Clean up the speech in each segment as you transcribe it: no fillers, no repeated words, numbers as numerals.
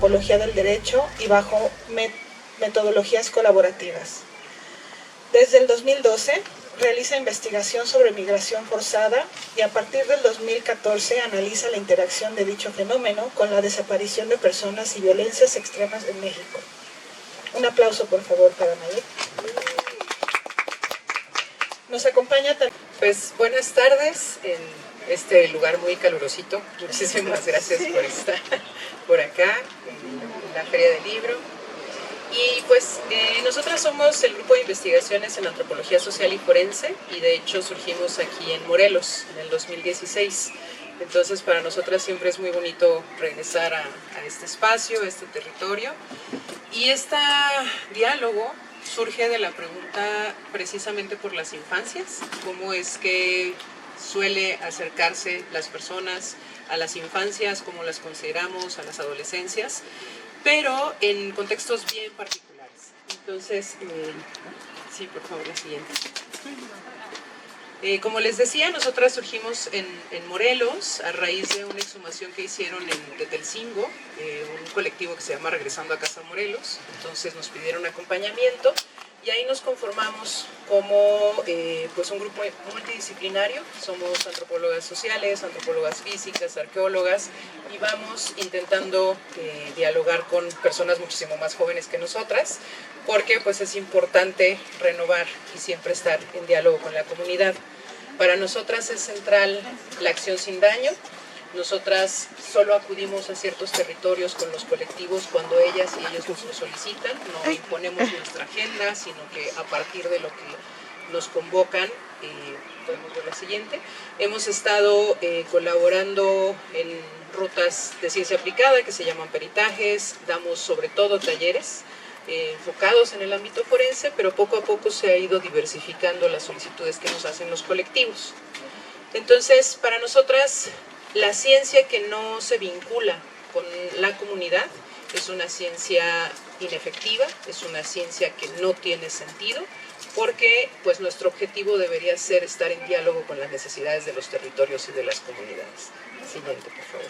antropología del derecho y bajo metodologías colaborativas. Desde el 2012 realiza investigación sobre migración forzada y a partir del 2014 analiza la interacción de dicho fenómeno con la desaparición de personas y violencias extremas en México. Un aplauso, por favor, para Nayib. Nos acompaña también. Pues buenas tardes en este lugar muy calurosito. Muchísimas gracias por estar por acá en la Feria del Libro. Y pues nosotras somos el grupo de investigaciones en antropología social y forense y de hecho surgimos aquí en Morelos en el 2016. Entonces para nosotras siempre es muy bonito regresar a este espacio, a este territorio. Y este diálogo surge de la pregunta precisamente por las infancias, cómo es que suele acercarse las personas a las infancias, cómo las consideramos, a las adolescencias, pero en contextos bien particulares. Entonces, sí, por favor, la siguiente. Como les decía, nosotras surgimos en Morelos a raíz de una exhumación que hicieron en Tetelcingo, un colectivo que se llama Regresando a Casa Morelos. Entonces nos pidieron acompañamiento y ahí nos conformamos como pues un grupo multidisciplinario. Somos antropólogas sociales, antropólogas físicas, arqueólogas y vamos intentando dialogar con personas muchísimo más jóvenes que nosotras porque pues es importante renovar y siempre estar en diálogo con la comunidad. Para nosotras es central la acción sin daño. Nosotras solo acudimos a ciertos territorios con los colectivos cuando ellas y ellos nos lo solicitan, no imponemos nuestra agenda, sino que a partir de lo que nos convocan, podemos ver la siguiente, hemos estado colaborando en rutas de ciencia aplicada que se llaman peritajes, damos sobre todo talleres enfocados en el ámbito forense, pero poco a poco se ha ido diversificando las solicitudes que nos hacen los colectivos. Entonces, para nosotras, la ciencia que no se vincula con la comunidad es una ciencia inefectiva, es una ciencia que no tiene sentido, porque pues, nuestro objetivo debería ser estar en diálogo con las necesidades de los territorios y de las comunidades. Siguiente, por favor.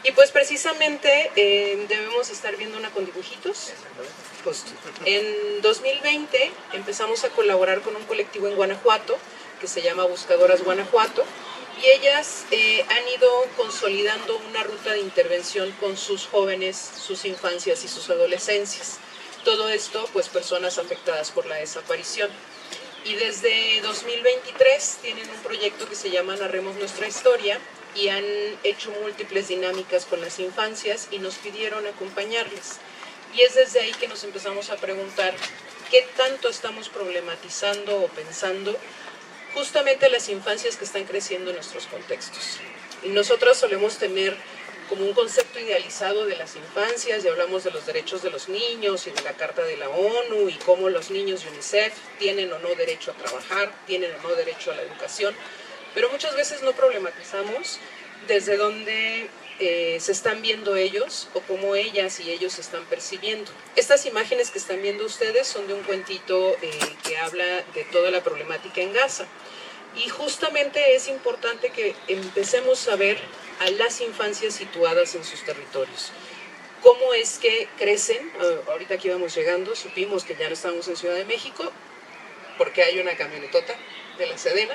Y pues precisamente debemos estar viendo una con dibujitos. Justo. En 2020 empezamos a colaborar con un colectivo en Guanajuato que se llama Buscadoras Guanajuato y ellas han ido consolidando una ruta de intervención con sus jóvenes, sus infancias y sus adolescencias. Todo esto, pues personas afectadas por la desaparición. Y desde 2023 tienen un proyecto que se llama Narremos Nuestra Historia y han hecho múltiples dinámicas con las infancias y nos pidieron acompañarles. Y es desde ahí que nos empezamos a preguntar qué tanto estamos problematizando o pensando justamente las infancias que están creciendo en nuestros contextos. Y nosotros solemos tener como un concepto idealizado de las infancias y hablamos de los derechos de los niños y de la Carta de la ONU y cómo los niños de UNICEF tienen o no derecho a trabajar, tienen o no derecho a la educación, pero muchas veces no problematizamos desde dónde se están viendo ellos o cómo ellas y ellos se están percibiendo. Estas imágenes que están viendo ustedes son de un cuentito que habla de toda la problemática en Gaza. Y justamente es importante que empecemos a ver a las infancias situadas en sus territorios. Cómo es que crecen. Ahorita que íbamos llegando supimos que ya no estamos en Ciudad de México porque hay una camionetota de la Sedena.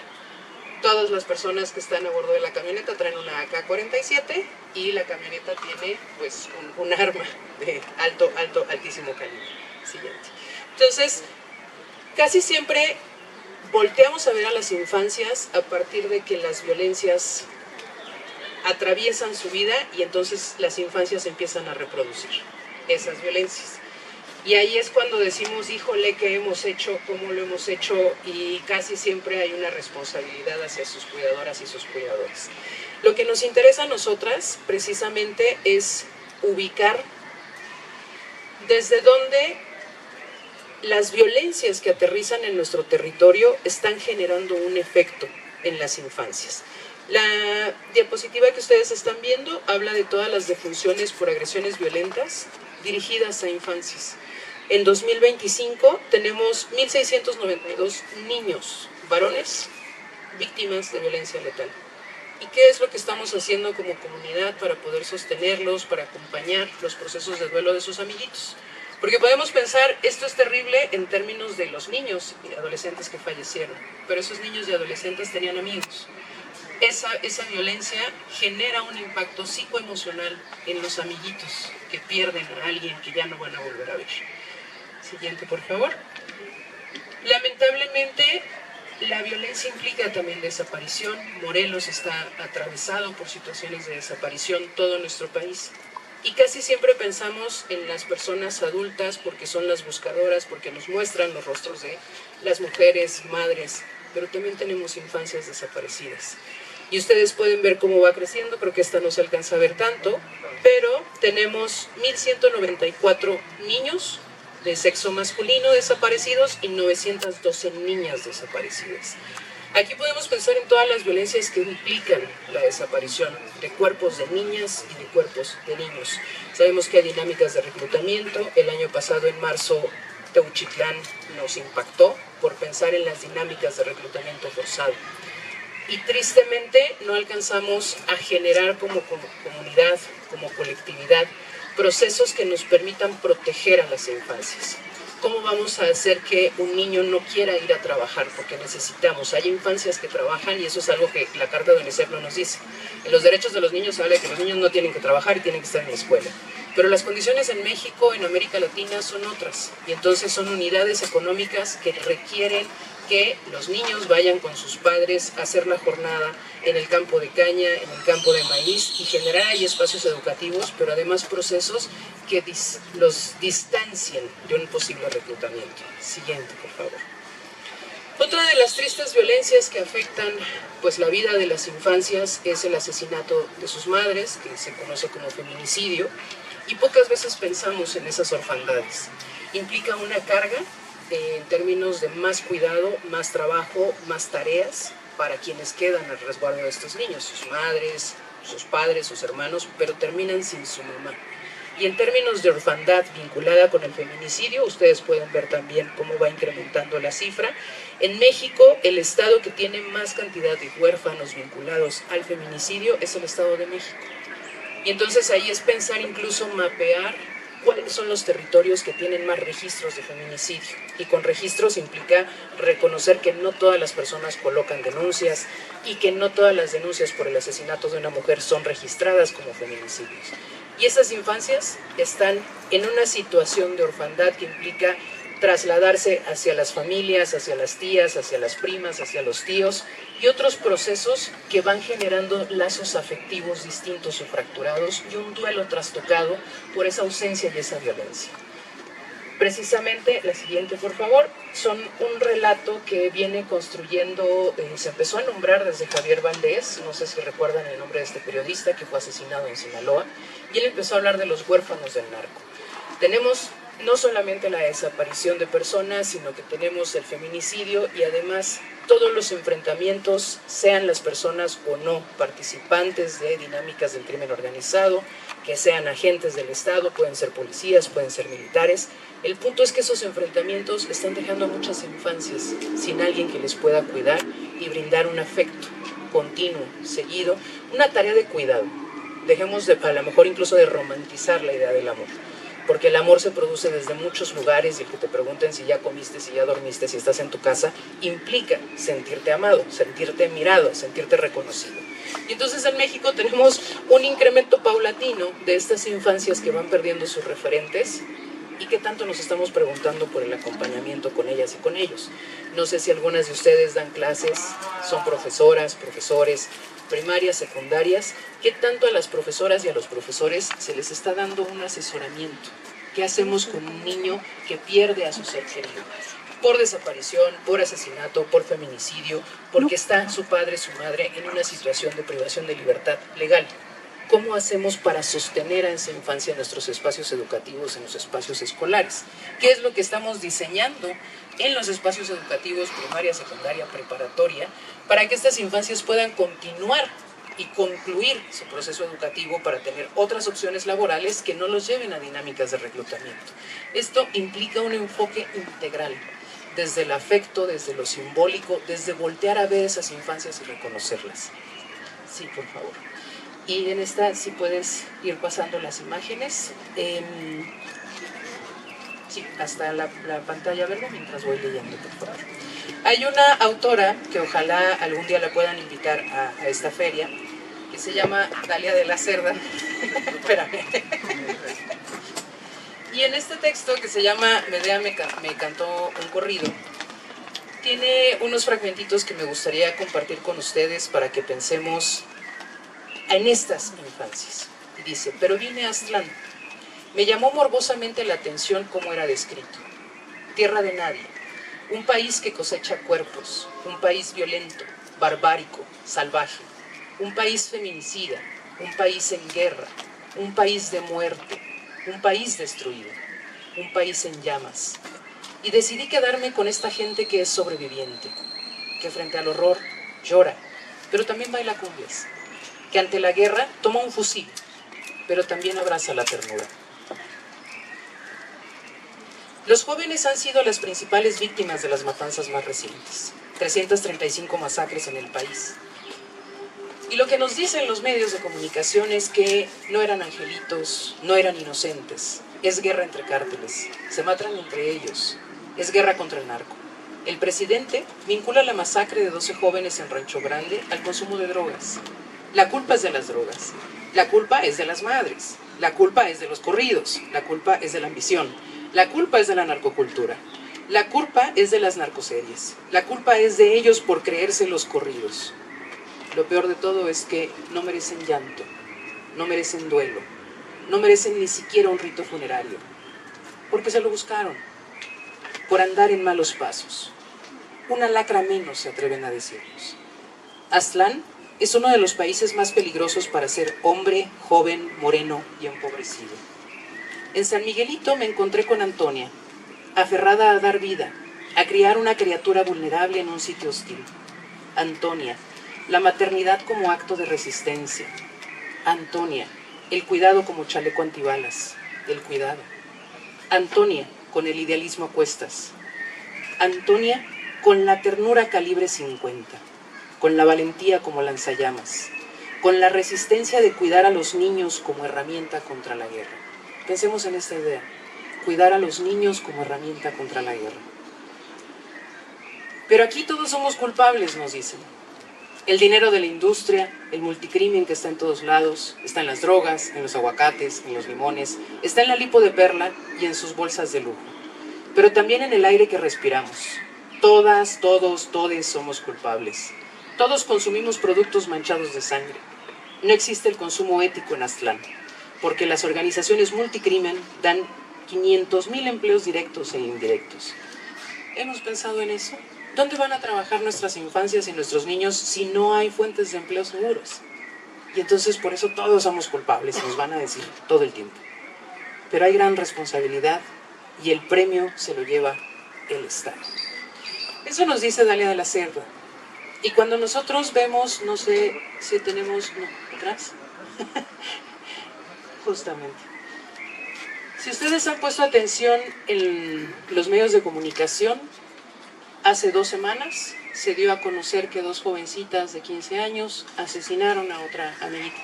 Todas las personas que están a bordo de la camioneta traen una AK-47 y la camioneta tiene pues un arma de altísimo calibre. Siguiente. Entonces, casi siempre volteamos a ver a las infancias a partir de que las violencias atraviesan su vida y entonces las infancias empiezan a reproducir esas violencias. Y ahí es cuando decimos, híjole, ¿qué hemos hecho? ¿Cómo lo hemos hecho? Y casi siempre hay una responsabilidad hacia sus cuidadoras y sus cuidadores. Lo que nos interesa a nosotras, precisamente, es ubicar desde dónde las violencias que aterrizan en nuestro territorio están generando un efecto en las infancias. La diapositiva que ustedes están viendo habla de todas las defunciones por agresiones violentas dirigidas a infancias. En 2025 tenemos 1.692 niños, varones, víctimas de violencia letal. ¿Y qué es lo que estamos haciendo como comunidad para poder sostenerlos, para acompañar los procesos de duelo de sus amiguitos? Porque podemos pensar, esto es terrible en términos de los niños y adolescentes que fallecieron, pero esos niños y adolescentes tenían amigos. Esa violencia genera un impacto psicoemocional en los amiguitos que pierden a alguien que ya no van a volver a ver. Siguiente, por favor. Lamentablemente, la violencia implica también desaparición. Morelos está atravesado por situaciones de desaparición, todo nuestro país. Y casi siempre pensamos en las personas adultas porque son las buscadoras, porque nos muestran los rostros de las mujeres, madres, pero también tenemos infancias desaparecidas. Y ustedes pueden ver cómo va creciendo, creo que esta no se alcanza a ver tanto, pero tenemos 1.194 niños de sexo masculino desaparecidos y 912 niñas desaparecidas. Aquí podemos pensar en todas las violencias que implican la desaparición de cuerpos de niñas y de cuerpos de niños. Sabemos que hay dinámicas de reclutamiento. El año pasado, en marzo, Teuchitlán nos impactó por pensar en las dinámicas de reclutamiento forzado. Y tristemente no alcanzamos a generar como comunidad, como colectividad, procesos que nos permitan proteger a las infancias. ¿Cómo vamos a hacer que un niño no quiera ir a trabajar? Porque necesitamos. Hay infancias que trabajan y eso es algo que la Carta de UNICEF no nos dice. En los derechos de los niños se habla de que los niños no tienen que trabajar y tienen que estar en la escuela. Pero las condiciones en México, en América Latina, son otras. Y entonces son unidades económicas que requieren que los niños vayan con sus padres a hacer la jornada en el campo de caña, en el campo de maíz y generar ahí espacios educativos, pero además procesos que los distancien de un posible reclutamiento. Siguiente, por favor. Otra de las tristes violencias que afectan pues, la vida de las infancias es el asesinato de sus madres, que se conoce como feminicidio, y pocas veces pensamos en esas orfandades. Implica una carga en términos de más cuidado, más trabajo, más tareas para quienes quedan al resguardo de estos niños, sus madres, sus padres, sus hermanos, pero terminan sin su mamá. Y en términos de orfandad vinculada con el feminicidio, ustedes pueden ver también cómo va incrementando la cifra. En México, el estado que tiene más cantidad de huérfanos vinculados al feminicidio es el Estado de México. Y entonces ahí es pensar incluso mapear cuáles son los territorios que tienen más registros de feminicidio. Y con registros implica reconocer que no todas las personas colocan denuncias y que no todas las denuncias por el asesinato de una mujer son registradas como feminicidios. Y esas infancias están en una situación de orfandad que implica trasladarse hacia las familias, hacia las tías, hacia las primas, hacia los tíos y otros procesos que van generando lazos afectivos distintos o fracturados y un duelo trastocado por esa ausencia y esa violencia. Precisamente, la siguiente por favor, son un relato que viene construyendo, se empezó a nombrar desde Javier Valdés, no sé si recuerdan el nombre de este periodista que fue asesinado en Sinaloa, y él empezó a hablar de los huérfanos del narco. Tenemos no solamente la desaparición de personas, sino que tenemos el feminicidio y además todos los enfrentamientos, sean las personas o no participantes de dinámicas del crimen organizado, que sean agentes del Estado, pueden ser policías, pueden ser militares. El punto es que esos enfrentamientos están dejando a muchas infancias sin alguien que les pueda cuidar y brindar un afecto continuo, seguido, una tarea de cuidado. Dejemos a lo mejor incluso de romantizar la idea del amor. Porque el amor se produce desde muchos lugares y el que te pregunten si ya comiste, si ya dormiste, si estás en tu casa, implica sentirte amado, sentirte mirado, sentirte reconocido. Y entonces en México tenemos un incremento paulatino de estas infancias que van perdiendo sus referentes y que tanto nos estamos preguntando por el acompañamiento con ellas y con ellos. No sé si algunas de ustedes dan clases, son profesoras, profesores, primarias, secundarias, ¿qué tanto a las profesoras y a los profesores se les está dando un asesoramiento? ¿Qué hacemos con un niño que pierde a su ser querido? Por desaparición, por asesinato, por feminicidio, porque está su padre, su madre en una situación de privación de libertad legal. ¿Cómo hacemos para sostener a esa infancia en nuestros espacios educativos, en los espacios escolares? ¿Qué es lo que estamos diseñando en los espacios educativos, primaria, secundaria, preparatoria, para que estas infancias puedan continuar y concluir su proceso educativo para tener otras opciones laborales que no los lleven a dinámicas de reclutamiento? Esto implica un enfoque integral, desde el afecto, desde lo simbólico, desde voltear a ver esas infancias y reconocerlas. Sí, por favor. Y en esta, si puedes ir pasando las imágenes. Sí, hasta la pantalla verde mientras voy leyendo, por favor. Hay una autora que ojalá algún día la puedan invitar a esta feria, que se llama Dalia de la Cerda. Espérame. Y en este texto que se llama Medea me cantó un corrido, tiene unos fragmentitos que me gustaría compartir con ustedes para que pensemos en estas infancias. Y dice: pero vine a Aztlán. Me llamó morbosamente la atención cómo era descrito. Tierra de nadie, un país que cosecha cuerpos, un país violento, barbárico, salvaje, un país feminicida, un país en guerra, un país de muerte, un país destruido, un país en llamas. Y decidí quedarme con esta gente que es sobreviviente, que frente al horror llora, pero también baila cumbias, que ante la guerra toma un fusil, pero también abraza la ternura. Los jóvenes han sido las principales víctimas de las matanzas más recientes, 335 masacres en el país. Y lo que nos dicen los medios de comunicación es que no eran angelitos, no eran inocentes. Es guerra entre cárteles, se matan entre ellos, es guerra contra el narco. El presidente vincula la masacre de 12 jóvenes en Rancho Grande al consumo de drogas. La culpa es de las drogas, la culpa es de las madres, la culpa es de los corridos, la culpa es de la ambición, la culpa es de la narcocultura, la culpa es de las narcoseries, la culpa es de ellos por creerse los corridos. Lo peor de todo es que no merecen llanto, no merecen duelo, no merecen ni siquiera un rito funerario, porque se lo buscaron, por andar en malos pasos. Una lacra menos se atreven a decirnos. Aztlán es uno de los países más peligrosos para ser hombre, joven, moreno y empobrecido. En San Miguelito me encontré con Antonia, aferrada a dar vida, a criar una criatura vulnerable en un sitio hostil. Antonia, la maternidad como acto de resistencia. Antonia, el cuidado como chaleco antibalas, el cuidado. Antonia, con el idealismo a cuestas. Antonia, con la ternura calibre 50, con la valentía como lanzallamas, con la resistencia de cuidar a los niños como herramienta contra la guerra. Pensemos en esta idea, cuidar a los niños como herramienta contra la guerra. Pero aquí todos somos culpables, nos dicen. El dinero de la industria, el multicrimen que está en todos lados, está en las drogas, en los aguacates, en los limones, está en la lipo de perla y en sus bolsas de lujo. Pero también en el aire que respiramos. Todas, todos, todes somos culpables. Todos consumimos productos manchados de sangre. No existe el consumo ético en Aztlán, porque las organizaciones multicrimen dan 500,000 empleos directos e indirectos. ¿Hemos pensado en eso? ¿Dónde van a trabajar nuestras infancias y nuestros niños si no hay fuentes de empleo seguros? Y entonces por eso todos somos culpables, nos van a decir todo el tiempo. Pero hay gran responsabilidad y el premio se lo lleva el Estado. Eso nos dice Dalia de la Cerda. Y cuando nosotros vemos, no sé si tenemos... No, ¿atrás? Justamente. Si ustedes han puesto atención en los medios de comunicación, hace 2 semanas se dio a conocer que 2 jovencitas de 15 años asesinaron a otra amiguita.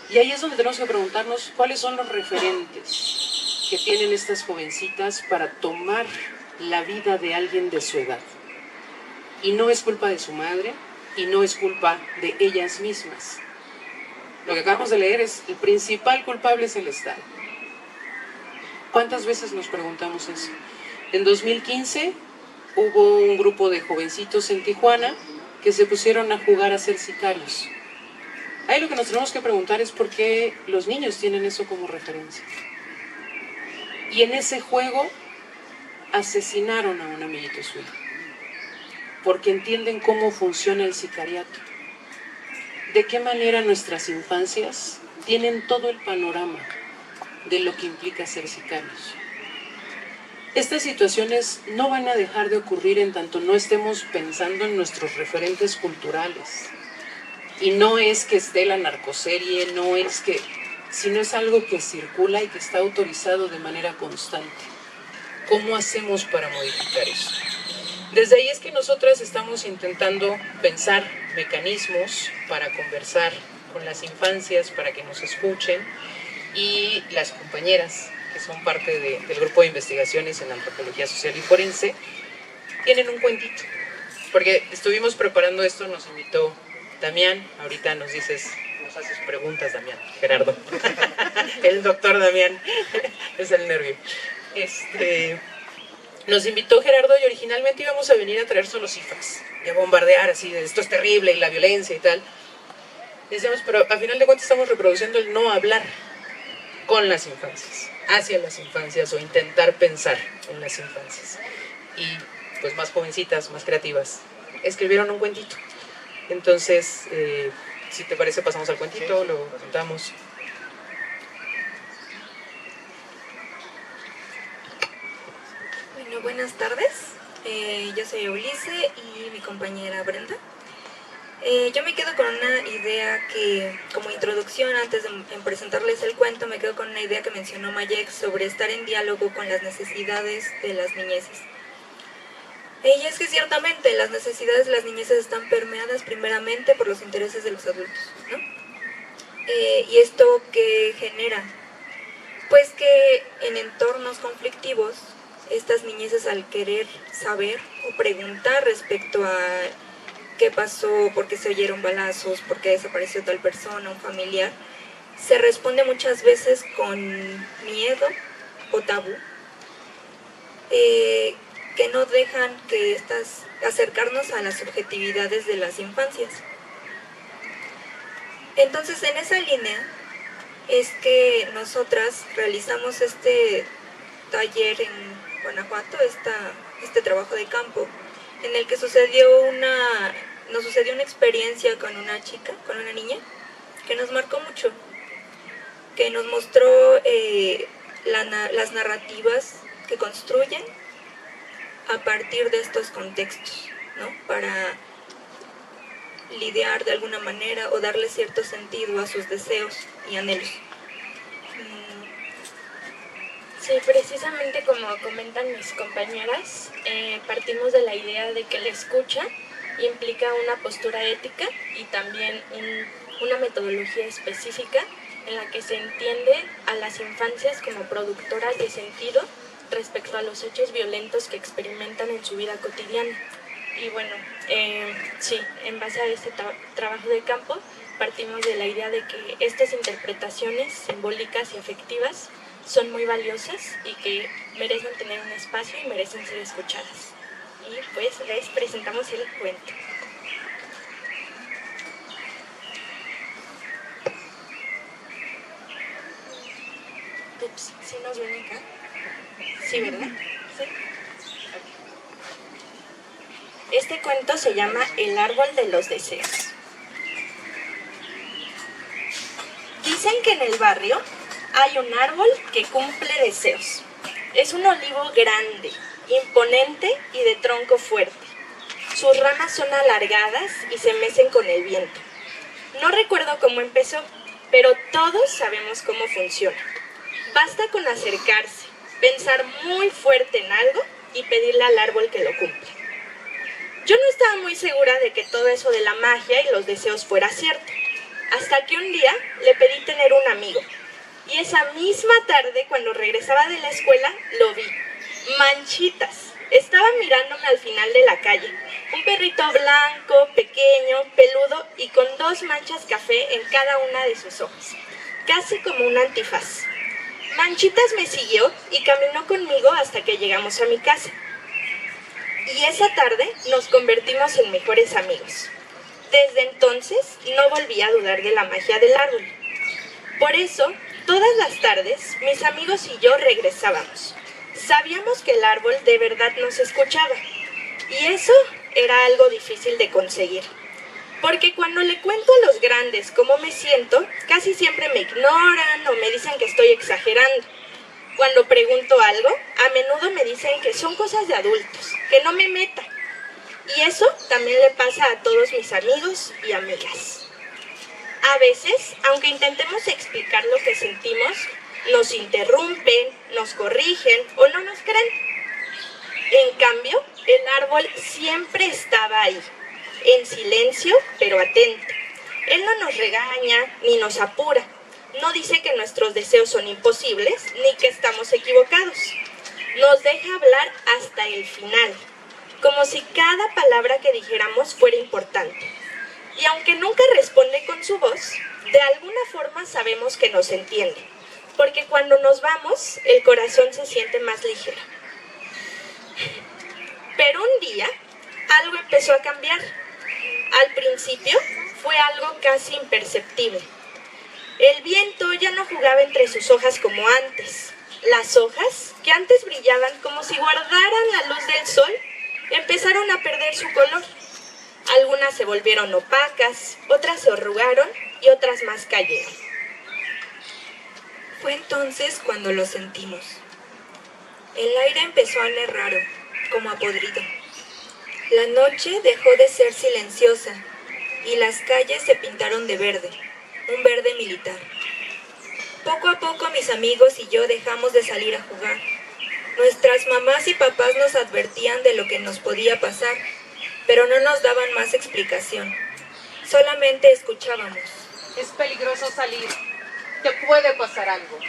Y ahí es donde tenemos que preguntarnos cuáles son los referentes que tienen estas jovencitas para tomar la vida de alguien de su edad. Y no es culpa de su madre y no es culpa de ellas mismas. Lo que acabamos de leer es el principal culpable es el Estado. ¿Cuántas veces nos preguntamos eso? En 2015 hubo un grupo de jovencitos en Tijuana que se pusieron a jugar a ser sicarios. Ahí lo que nos tenemos que preguntar es por qué los niños tienen eso como referencia. Y en ese juego asesinaron a un amiguito suyo, porque entienden cómo funciona el sicariato. De qué manera nuestras infancias tienen todo el panorama de lo que implica ser sicarios. Estas situaciones no van a dejar de ocurrir en tanto no estemos pensando en nuestros referentes culturales. Y no es que esté la narcoserie, no es que, sino es algo que circula y que está autorizado de manera constante. ¿Cómo hacemos para modificar eso? Desde ahí es que nosotras estamos intentando pensar mecanismos para conversar con las infancias, para que nos escuchen, y las compañeras que son parte del grupo de investigaciones en antropología social y forense tienen un cuentito, porque estuvimos preparando esto, nos invitó Damián, ahorita nos haces preguntas, Damián, Gerardo, el doctor Damián, es el nervio. Nos invitó Gerardo y originalmente íbamos a venir a traer solo cifras y a bombardear así, de esto es terrible y la violencia y tal. Decíamos, pero a final de cuentas estamos reproduciendo el no hablar con las infancias, hacia las infancias o intentar pensar en las infancias. Y pues más jovencitas, más creativas, escribieron un cuentito. Entonces, si te parece pasamos al cuentito, sí, lo contamos. Bueno, buenas tardes. Yo soy Ulises y mi compañera Brenda. Yo me quedo con una idea que, como introducción, antes de presentarles el cuento, me quedo con una idea que mencionó Mayek sobre estar en diálogo con las necesidades de las niñeces. Y es que ciertamente las necesidades de las niñeces están permeadas primeramente por los intereses de los adultos, ¿no? ¿Y esto qué genera? Pues que en entornos conflictivos, estas niñeces al querer saber o preguntar respecto a qué pasó, por qué se oyeron balazos, por qué desapareció tal persona, un familiar, se responde muchas veces con miedo o tabú, que no dejan que acercarnos a las subjetividades de las infancias. Entonces, en esa línea es que nosotras realizamos este taller en Guanajuato, este trabajo de campo, en el que nos sucedió una experiencia con una chica, con una niña, que nos marcó mucho, que nos mostró las narrativas que construyen a partir de estos contextos, ¿no? Para lidiar de alguna manera o darle cierto sentido a sus deseos y anhelos. Sí, precisamente como comentan mis compañeras, partimos de la idea de que la escucha implica una postura ética y también una metodología específica en la que se entiende a las infancias como productoras de sentido respecto a los hechos violentos que experimentan en su vida cotidiana. Y bueno, sí, en base a este trabajo de campo partimos de la idea de que estas interpretaciones simbólicas y afectivas son muy valiosas y que merecen tener un espacio y merecen ser escuchadas. Y pues les presentamos el cuento. Ups, ¿sí nos ven acá? Sí, ¿verdad? Sí. Este cuento se llama El árbol de los deseos. Dicen que en el barrio hay un árbol que cumple deseos. Es un olivo grande, imponente y de tronco fuerte. Sus ramas son alargadas y se mecen con el viento. No recuerdo cómo empezó, pero todos sabemos cómo funciona. Basta con acercarse, pensar muy fuerte en algo y pedirle al árbol que lo cumpla. Yo no estaba muy segura de que todo eso de la magia y los deseos fuera cierto, hasta que un día le pedí tener un amigo. Y esa misma tarde, cuando regresaba de la escuela, lo vi. Manchitas. Estaba mirándome al final de la calle. Un perrito blanco, pequeño, peludo y con 2 manchas café en cada una de sus ojos. Casi como un antifaz. Manchitas me siguió y caminó conmigo hasta que llegamos a mi casa. Y esa tarde nos convertimos en mejores amigos. Desde entonces no volví a dudar de la magia del árbol. Por eso, todas las tardes, mis amigos y yo regresábamos. Sabíamos que el árbol de verdad nos escuchaba. Y eso era algo difícil de conseguir. Porque cuando le cuento a los grandes cómo me siento, casi siempre me ignoran o me dicen que estoy exagerando. Cuando pregunto algo, a menudo me dicen que son cosas de adultos, que no me meta. Y eso también le pasa a todos mis amigos y amigas. A veces, aunque intentemos explicar lo que sentimos, nos interrumpen, nos corrigen o no nos creen. En cambio, El árbol siempre estaba ahí, en silencio pero atento. Él no nos regaña ni nos apura. No dice que nuestros deseos son imposibles ni que estamos equivocados. Nos deja hablar hasta el final, como si cada palabra que dijéramos fuera importante. Y aunque nunca responde con su voz, de alguna forma sabemos que nos entiende, porque cuando nos vamos, el corazón se siente más ligero. Pero un día, algo empezó a cambiar. Al principio, fue algo casi imperceptible. El viento ya no jugaba entre sus hojas como antes. Las hojas, que antes brillaban como si guardaran la luz del sol, empezaron a perder su color. Algunas se volvieron opacas, otras se arrugaron y otras más cayeron. Fue entonces cuando lo sentimos. El aire empezó a oler raro, como a podrido. La noche dejó de ser silenciosa y las calles se pintaron de verde, un verde militar. Poco a poco mis amigos y yo dejamos de salir a jugar. Nuestras mamás y papás nos advertían de lo que nos podía pasar, pero no nos daban más explicación. Solamente escuchábamos. Es peligroso salir. Te puede pasar algo.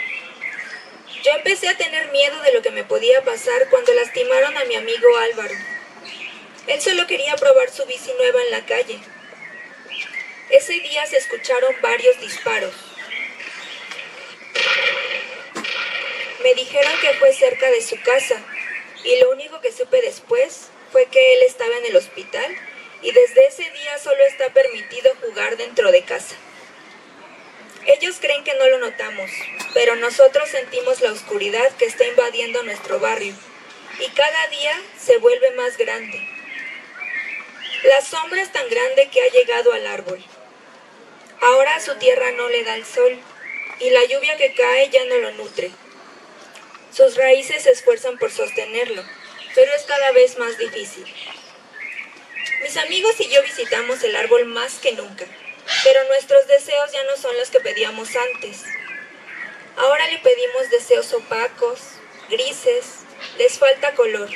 Yo empecé a tener miedo de lo que me podía pasar cuando lastimaron a mi amigo Álvaro. Él solo quería probar su bici nueva en la calle. Ese día se escucharon varios disparos. Me dijeron que fue cerca de su casa y lo único que supe después fue que él estaba en el hospital y desde ese día solo está permitido jugar dentro de casa. Ellos creen que no lo notamos, pero nosotros sentimos la oscuridad que está invadiendo nuestro barrio y cada día se vuelve más grande. La sombra es tan grande que ha llegado al árbol. Ahora su tierra no le da el sol y la lluvia que cae ya no lo nutre. Sus raíces se esfuerzan por sostenerlo, pero es cada vez más difícil. Mis amigos y yo visitamos el árbol más que nunca, pero nuestros deseos ya no son los que pedíamos antes. Ahora le pedimos deseos opacos, grises, les falta color,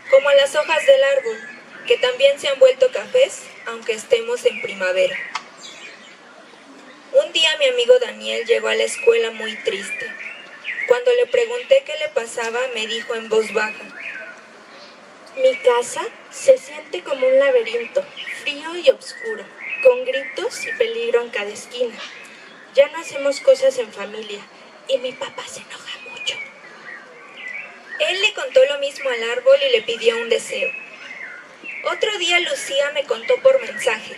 como a las hojas del árbol, que también se han vuelto cafés, aunque estemos en primavera. Un día mi amigo Daniel llegó a la escuela muy triste. Cuando le pregunté qué le pasaba, me dijo en voz baja: Mi casa se siente como un laberinto, frío y oscuro, con gritos y peligro en cada esquina. Ya no hacemos cosas en familia y mi papá se enoja mucho. Él le contó lo mismo al árbol y le pidió un deseo. Otro día Lucía me contó por mensaje: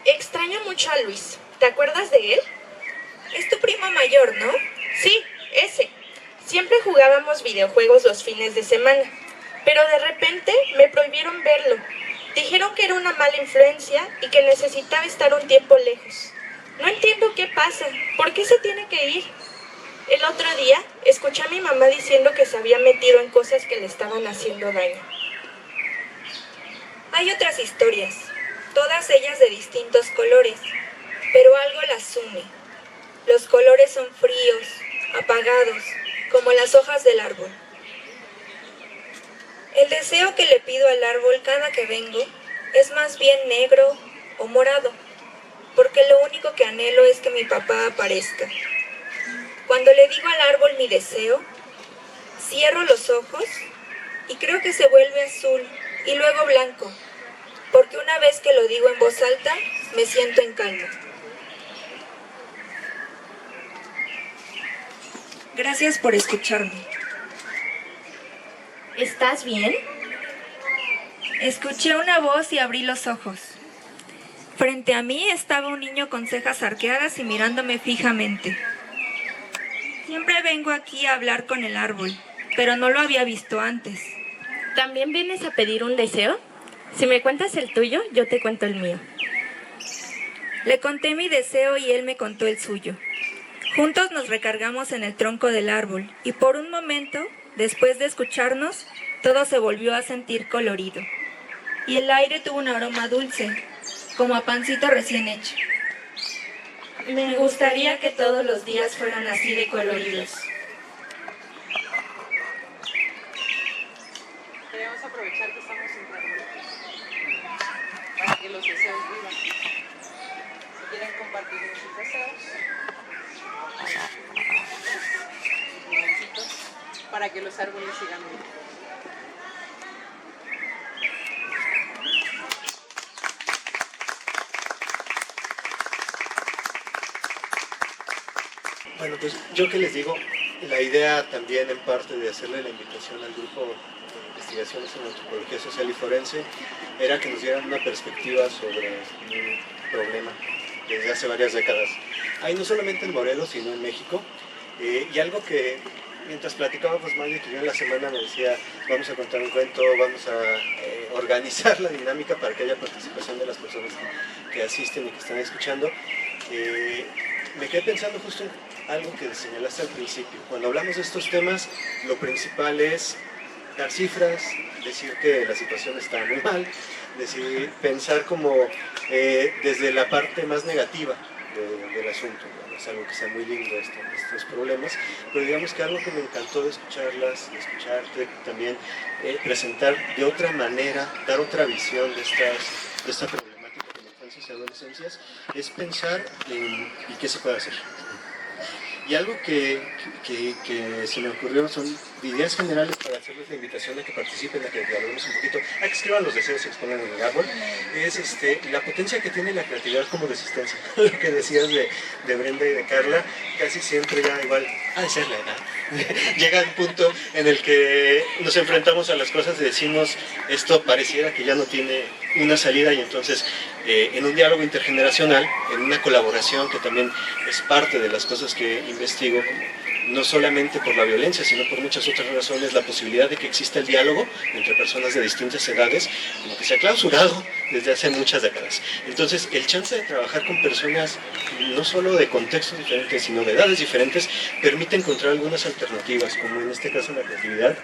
Extraño mucho a Luis. ¿Te acuerdas de él? Es tu primo mayor, ¿no? Sí, ese. Siempre jugábamos videojuegos los fines de semana, pero de repente me prohibieron verlo. Dijeron que era una mala influencia y que necesitaba estar un tiempo lejos. No entiendo qué pasa. ¿Por qué se tiene que ir? El otro día escuché a mi mamá diciendo que se había metido en cosas que le estaban haciendo daño. Hay otras historias, todas ellas de distintos colores, pero algo las une. Los colores son fríos, apagados, como las hojas del árbol. El deseo que le pido al árbol cada que vengo es más bien negro o morado, porque lo único que anhelo es que mi papá aparezca. Cuando le digo al árbol mi deseo, cierro los ojos y creo que se vuelve azul y luego blanco, porque una vez que lo digo en voz alta, me siento en calma. Gracias por escucharme. ¿Estás bien? Escuché una voz y abrí los ojos. Frente a mí estaba un niño con cejas arqueadas y mirándome fijamente. Siempre vengo aquí a hablar con el árbol, pero no lo había visto antes. ¿También vienes a pedir un deseo? Si me cuentas el tuyo, yo te cuento el mío. Le conté mi deseo y él me contó el suyo. Juntos nos recargamos en el tronco del árbol y por un momento, después de escucharnos, todo se volvió a sentir colorido. Y el aire tuvo un aroma dulce, como a pancito recién hecho. Me gustaría que todos los días fueran así de coloridos. aprovechar que estamos entre arbolitos para que los deseos vivan. Si quieren compartir sus deseos, para que los árboles sigan vivos. Bueno, pues yo que les digo, la idea también en parte de hacerle la invitación al grupo de investigaciones en antropología social y forense era que nos dieran una perspectiva sobre un problema desde hace varias décadas. Hay no solamente en Morelos, sino en México, y algo que mientras platicábamos Mario y yo en la semana me decía, vamos a contar un cuento, vamos a organizar la dinámica para que haya participación de las personas que asisten y que están escuchando. Me quedé pensando justo en algo que señalaste al principio. Cuando hablamos de estos temas, lo principal es dar cifras, decir que la situación está muy mal, pensar como desde la parte más negativa del asunto. No es algo que sea muy lindo estos problemas, pero digamos que algo que me encantó de escucharlas, de escucharte también, presentar de otra manera, dar otra visión de esta problemática de infancias y adolescencias, es pensar en ¿y qué se puede hacer? Y algo que se me ocurrió son ideas generales para hacerles la invitación a que participen, a que dialoguemos un poquito, a que escriban los deseos y expongan en el árbol, es la potencia que tiene la creatividad como resistencia. Lo que decías de Brenda y de Carla, casi siempre ya igual, ha de ser la edad. Llega un punto en el que nos enfrentamos a las cosas y decimos, esto pareciera que ya no tiene una salida, y entonces en un diálogo intergeneracional, en una colaboración que también es parte de las cosas que investigo, no solamente por la violencia, sino por muchas otras razones, la posibilidad de que exista el diálogo entre personas de distintas edades, como que se ha clausurado desde hace muchas décadas. Entonces, el chance de trabajar con personas no solo de contextos diferentes, sino de edades diferentes, permite encontrar algunas alternativas, como en este caso la creatividad.